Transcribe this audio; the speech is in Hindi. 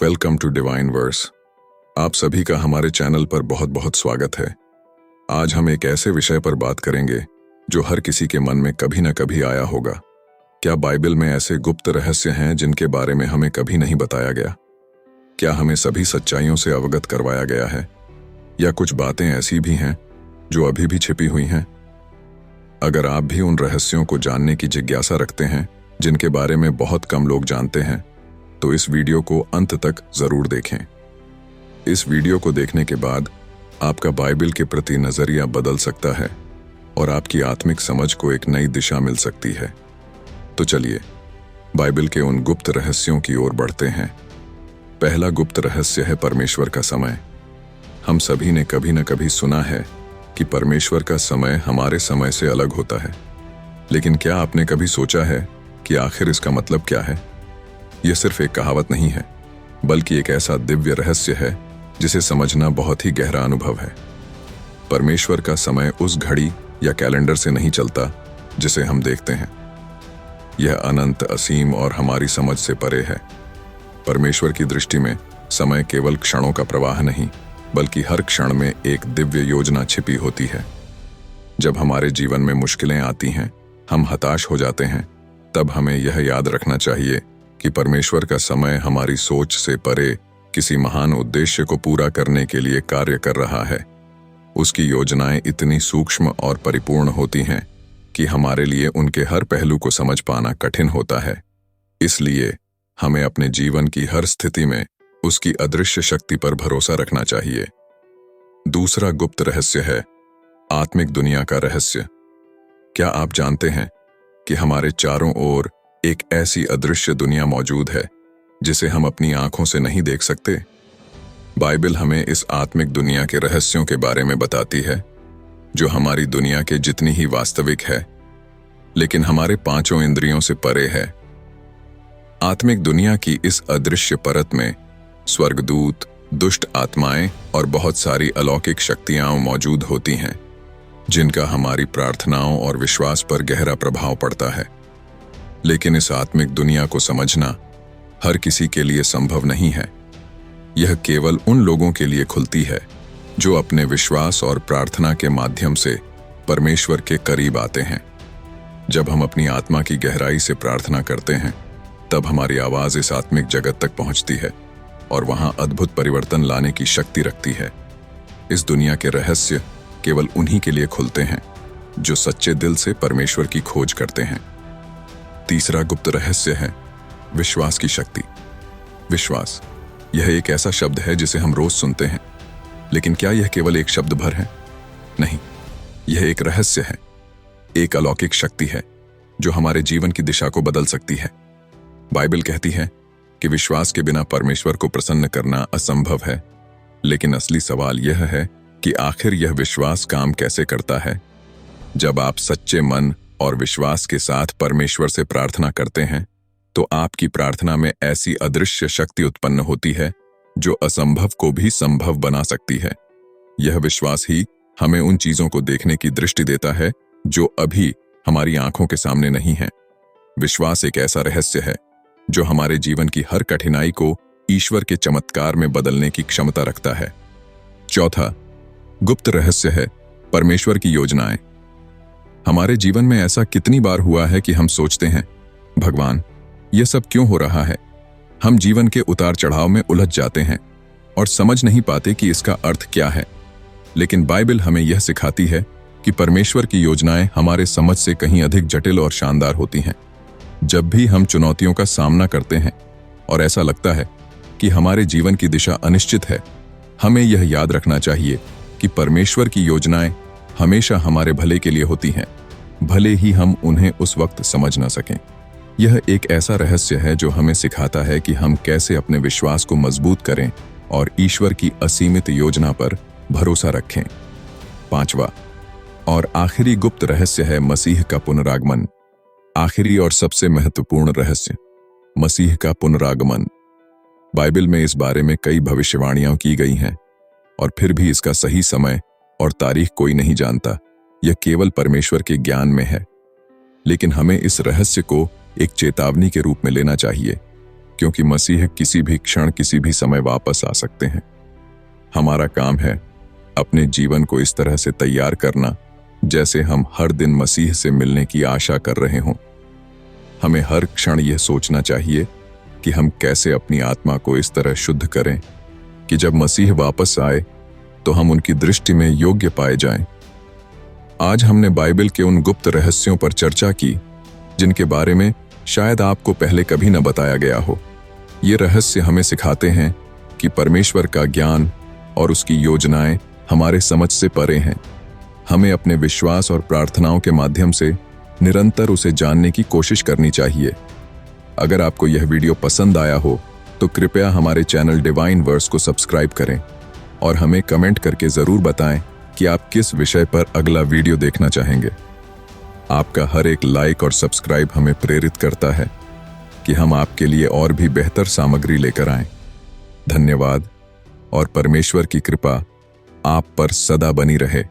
Welcome to divine verse. आप सभी का हमारे चैनल पर बहुत बहुत स्वागत है। आज हम एक ऐसे विषय पर बात करेंगे जो हर किसी के मन में कभी न कभी आया होगा। क्या बाइबल में ऐसे गुप्त रहस्य हैं जिनके बारे में हमें कभी नहीं बताया गया? क्या हमें सभी सच्चाइयों से अवगत करवाया गया है, या कुछ बातें ऐसी भी हैं जो अभी भी छिपी हुई हैं? अगर आप भी उन रहस्यों को जानने की जिज्ञासा रखते हैं जिनके बारे में बहुत कम लोग जानते हैं, तो इस वीडियो को अंत तक जरूर देखें। इस वीडियो को देखने के बाद आपका बाइबल के प्रति नजरिया बदल सकता है और आपकी आत्मिक समझ को एक नई दिशा मिल सकती है। तो चलिए बाइबल के उन गुप्त रहस्यों की ओर बढ़ते हैं। पहला गुप्त रहस्य है परमेश्वर का समय। हम सभी ने कभी न कभी सुना है कि परमेश्वर का समय हमारे समय से अलग होता है, लेकिन क्या आपने कभी सोचा है कि आखिर इसका मतलब क्या है? यह सिर्फ एक कहावत नहीं है, बल्कि एक ऐसा दिव्य रहस्य है जिसे समझना बहुत ही गहरा अनुभव है। परमेश्वर का समय उस घड़ी या कैलेंडर से नहीं चलता जिसे हम देखते हैं। यह अनंत, असीम और हमारी समझ से परे है। परमेश्वर की दृष्टि में समय केवल क्षणों का प्रवाह नहीं, बल्कि हर क्षण में एक दिव्य योजना छिपी होती है। जब हमारे जीवन में मुश्किलें आती हैं, हम हताश हो जाते हैं, तब हमें यह याद रखना चाहिए कि परमेश्वर का समय हमारी सोच से परे किसी महान उद्देश्य को पूरा करने के लिए कार्य कर रहा है। उसकी योजनाएं इतनी सूक्ष्म और परिपूर्ण होती हैं कि हमारे लिए उनके हर पहलू को समझ पाना कठिन होता है। इसलिए हमें अपने जीवन की हर स्थिति में उसकी अदृश्य शक्ति पर भरोसा रखना चाहिए। दूसरा गुप्त रहस्य है आत्मिक दुनिया का रहस्य। क्या आप जानते हैं कि हमारे चारों ओर एक ऐसी अदृश्य दुनिया मौजूद है जिसे हम अपनी आंखों से नहीं देख सकते? बाइबल हमें इस आत्मिक दुनिया के रहस्यों के बारे में बताती है, जो हमारी दुनिया के जितनी ही वास्तविक है, लेकिन हमारे पांचों इंद्रियों से परे है। आत्मिक दुनिया की इस अदृश्य परत में स्वर्गदूत, दुष्ट आत्माएं और बहुत सारी अलौकिक शक्तियां मौजूद होती हैं, जिनका हमारी प्रार्थनाओं और विश्वास पर गहरा प्रभाव पड़ता है। लेकिन इस आत्मिक दुनिया को समझना हर किसी के लिए संभव नहीं है। यह केवल उन लोगों के लिए खुलती है जो अपने विश्वास और प्रार्थना के माध्यम से परमेश्वर के करीब आते हैं। जब हम अपनी आत्मा की गहराई से प्रार्थना करते हैं, तब हमारी आवाज इस आत्मिक जगत तक पहुंचती है और वहां अद्भुत परिवर्तन लाने की शक्ति रखती है। इस दुनिया के रहस्य केवल उन्हीं के लिए खुलते हैं जो सच्चे दिल से परमेश्वर की खोज करते हैं। तीसरा गुप्त रहस्य है विश्वास की शक्ति। विश्वास, यह एक ऐसा शब्द है जिसे हम रोज सुनते हैं, लेकिन क्या यह केवल एक शब्द भर है? नहीं, यह एक रहस्य है, एक अलौकिक शक्ति है जो हमारे जीवन की दिशा को बदल सकती है। बाइबल कहती है कि विश्वास के बिना परमेश्वर को प्रसन्न करना असंभव है, लेकिन असली सवाल यह है कि आखिर यह विश्वास काम कैसे करता है? जब आप सच्चे मन और विश्वास के साथ परमेश्वर से प्रार्थना करते हैं, तो आपकी प्रार्थना में ऐसी अदृश्य शक्ति उत्पन्न होती है जो असंभव को भी संभव बना सकती है। यह विश्वास ही हमें उन चीजों को देखने की दृष्टि देता है जो अभी हमारी आंखों के सामने नहीं है। विश्वास एक ऐसा रहस्य है जो हमारे जीवन की हर कठिनाई को ईश्वर के चमत्कार में बदलने की क्षमता रखता है। चौथा गुप्त रहस्य है परमेश्वर की योजनाएं। हमारे जीवन में ऐसा कितनी बार हुआ है कि हम सोचते हैं, भगवान, यह सब क्यों हो रहा है? हम जीवन के उतार चढ़ाव में उलझ जाते हैं और समझ नहीं पाते कि इसका अर्थ क्या है। लेकिन बाइबल हमें यह सिखाती है कि परमेश्वर की योजनाएं हमारे समझ से कहीं अधिक जटिल और शानदार होती हैं। जब भी हम चुनौतियों का सामना करते हैं और ऐसा लगता है कि हमारे जीवन की दिशा अनिश्चित है, हमें यह याद रखना चाहिए कि परमेश्वर की योजनाएं हमेशा हमारे भले के लिए होती हैं, भले ही हम उन्हें उस वक्त समझ ना सकें। यह एक ऐसा रहस्य है जो हमें सिखाता है कि हम कैसे अपने विश्वास को मजबूत करें और ईश्वर की असीमित योजना पर भरोसा रखें। पांचवा और आखिरी गुप्त रहस्य है मसीह का पुनरागमन। आखिरी और सबसे महत्वपूर्ण रहस्य, मसीह का पुनरागमन। बाइबल में इस बारे में कई भविष्यवाणियां की गई हैं, और फिर भी इसका सही समय और तारीख कोई नहीं जानता। यह केवल परमेश्वर के ज्ञान में है। लेकिन हमें इस रहस्य को एक चेतावनी के रूप में लेना चाहिए, क्योंकि मसीह किसी भी क्षण किसी भी समय वापस आ सकते हैं। हमारा काम है अपने जीवन को इस तरह से तैयार करना जैसे हम हर दिन मसीह से मिलने की आशा कर रहे हों। हमें हर क्षण यह सोचना चाहिए कि हम कैसे अपनी आत्मा को इस तरह शुद्ध करें कि जब मसीह वापस आए तो हम उनकी दृष्टि में योग्य पाए जाएं। आज हमने बाइबल के उन गुप्त रहस्यों पर चर्चा की जिनके बारे में शायद आपको पहले कभी न बताया गया हो। ये रहस्य हमें सिखाते हैं कि परमेश्वर का ज्ञान और उसकी योजनाएं हमारे समझ से परे हैं। हमें अपने विश्वास और प्रार्थनाओं के माध्यम से निरंतर उसे जानने की कोशिश करनी चाहिए। अगर आपको यह वीडियो पसंद आया हो तो कृपया हमारे चैनल डिवाइन वर्स को सब्सक्राइब करें और हमें कमेंट करके ज़रूर बताएं कि आप किस विषय पर अगला वीडियो देखना चाहेंगे। आपका हर एक लाइक और सब्सक्राइब हमें प्रेरित करता है कि हम आपके लिए और भी बेहतर सामग्री लेकर आएं। धन्यवाद और परमेश्वर की कृपा आप पर सदा बनी रहे।